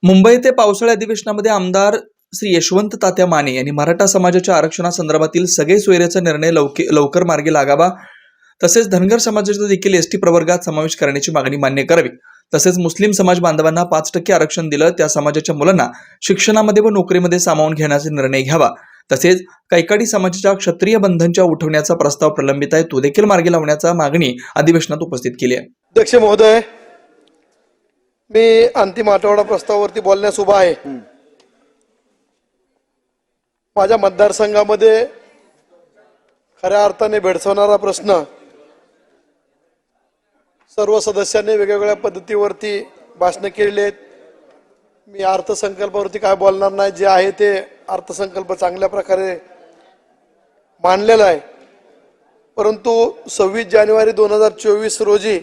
मुंबई येथे पावसाळी अधिवेशनामध्ये आमदार श्री यशवंत तात्या माने यांनी मराठा समाजाच्या आरक्षणासंदर्भातील सगळे सोयऱ्याचा निर्णय लवकर मार्गी लागावा, तसेच धनगर समाजाचा देखील एसटी प्रवर्गात समावेश करण्याची मागणी मान्य करावी। तसेच मुस्लिम समाज बांधवांना 5% आरक्षण दिलं त्या समाजाच्या मुलांना शिक्षणामध्ये व नोकरीमध्ये सामावून घेण्याचा निर्णय घ्यावा। तसेच कैकाडी समाजाच्या क्षत्रिय बंधनच्या उठवण्याचा प्रस्ताव प्रलंबित आहे, तो देखील मार्गी लावण्याचा मागणी अधिवेशनात उपस्थित केली आहे। अध्यक्ष महोदय, मी अंतिम आठवडा प्रस्तावावरती बोलण्यास उभा आहे। माझ्या मतदारसंघामध्ये खऱ्या अर्थाने भेडसावणारा प्रश्न सर्व सदस्यांनी वेगवेगळ्या पद्धतीवरती भाषण केलेली आहेत। मी अर्थसंकल्पावरती काय बोलणार नाही, जे आहे ते अर्थसंकल्प चांगल्या प्रकारे मांडलेला आहे। परंतु 26 जानेवारी 2024 रोजी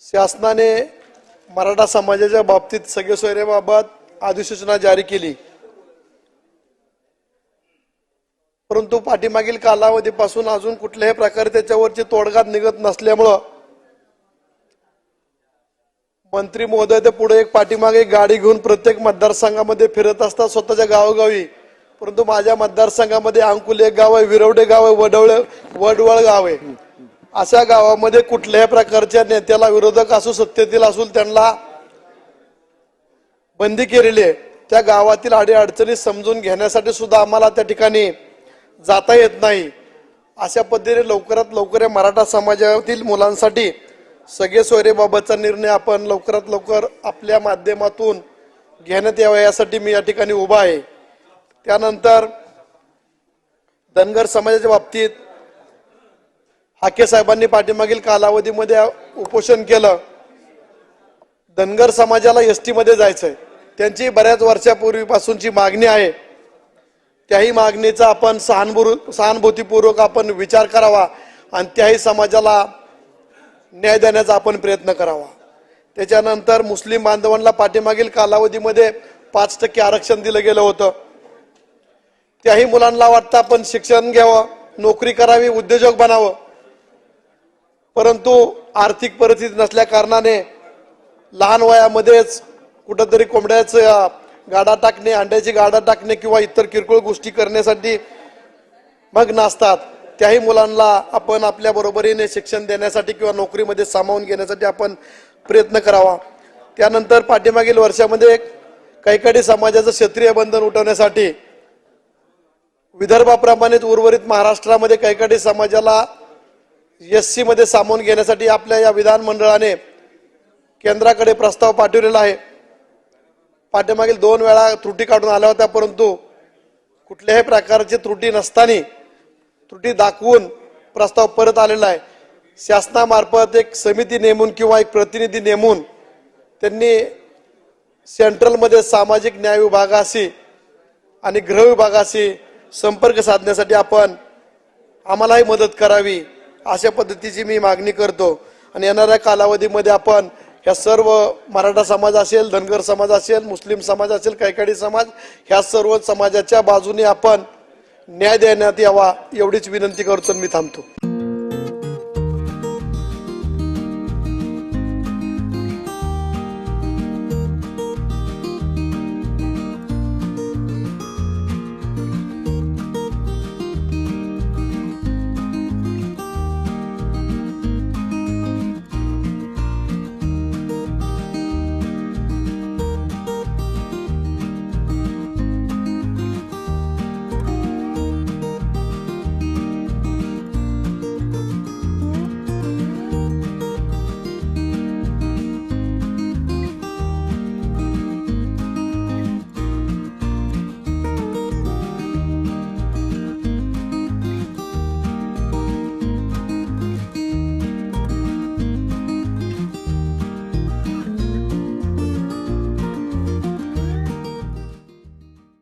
शासनाने मराठा समाजाच्या बाबतीत सगळे सोयऱ्याबाबत अधिसूचना जारी केली, परंतु पाठीमागील कालावधीपासून अजून कुठल्याही प्रकारे त्याच्यावरची तोडगा निघत नसल्यामुळे मंत्री महोदय ते पुढे एक पाठीमागे गाडी घेऊन प्रत्येक मतदारसंघामध्ये फिरत असतात स्वतःच्या गावोगावी। परंतु माझ्या मतदारसंघामध्ये अंकुल एक गाव आहे, विरवडे गाव आहे, वडवळ गाव आहे। अशा गावामध्ये कुठल्याही प्रकारच्या नेत्याला, विरोधक असो सत्तेतील असो, त्यांना बंदी केलेली आहे। त्या गावातील अडीअडचणी समजून घेण्यासाठी सुद्धा आम्हाला त्या ठिकाणी जाता येत नाही। अशा पद्धतीने लवकरात लवकर मराठा समाजातील मुलांसाठी सगळे सोयरेबाबतचा निर्णय आपण लवकरात लवकर आपल्या माध्यमातून घेण्यात यावा, यासाठी मी या ठिकाणी उभा आहे। त्यानंतर धनगर समाजाच्या बाबतीत हाके साहेबांनी पाठीमागील कालावधीमध्ये उपोषण केलं। धनगर समाजाला एसटी मध्ये जायचंय, त्यांची बऱ्याच वर्षापूर्वीपासूनची मागणी आहे। त्याही मागणीचा आपण सहानुभूतीपूर्वक आपण विचार करावा आणि त्याही समाजाला न्याय देण्याचा आपण प्रयत्न करावा। त्याच्यानंतर मुस्लिम बांधवांना पाठीमागील कालावधीमध्ये 5% आरक्षण दिलं गेलं होतं। त्याही मुलांना वाटतं आपण शिक्षण घ्यावं, नोकरी करावी, उद्योजक बनावं, परंतु आर्थिक परिस्थिती नसल्या कारणाने लहान वयामध्येच कुठंतरी कोंबड्याचं गाडा टाकणे, अंड्याची गाडा टाकणे किंवा इतर किरकोळ गोष्टी करण्यासाठी मग नसतात। त्याही मुलांना आपण आपल्या बरोबरीने शिक्षण देण्यासाठी किंवा नोकरीमध्ये सामावून घेण्यासाठी आपण प्रयत्न करावा। त्यानंतर पाठीमागील वर्षामध्ये कैकाडी समाजाचं क्षत्रिय बंधन उठवण्यासाठी विदर्भाप्रमाणेच उर्वरित महाराष्ट्रामध्ये कैकाडी समाजाला एससी मध्ये सामावून घेण्यासाठी आपल्या या विधानमंडळाने केंद्राकडे प्रस्ताव पाठवलेला आहे। पाठीमागील 2 वेळा त्रुटी काढून आल्या होत्या, परंतु कुठल्याही प्रकारची त्रुटी नसताना त्रुटी दाखवून प्रस्ताव परत आलेला आहे। शासनामार्फत एक समिती नेमून किंवा एक प्रतिनिधी नेमून त्यांनी सेंट्रलमध्ये सामाजिक न्याय विभागाशी आणि गृह विभागाशी संपर्क साधण्यासाठी आम्हालाही मदत करावी, अशा पद्धतीची मी मागणी करतो। आणि येणाऱ्या कालावधीमध्ये आपण ह्या सर्व मराठा समाज असेल, धनगर समाज असेल, मुस्लिम समाज असेल, कैकाडी समाज, ह्या सर्व समाजाच्या बाजूने आपण न्याय देण्यात यावा, एवढीच विनंती करतो। मी थांबतो।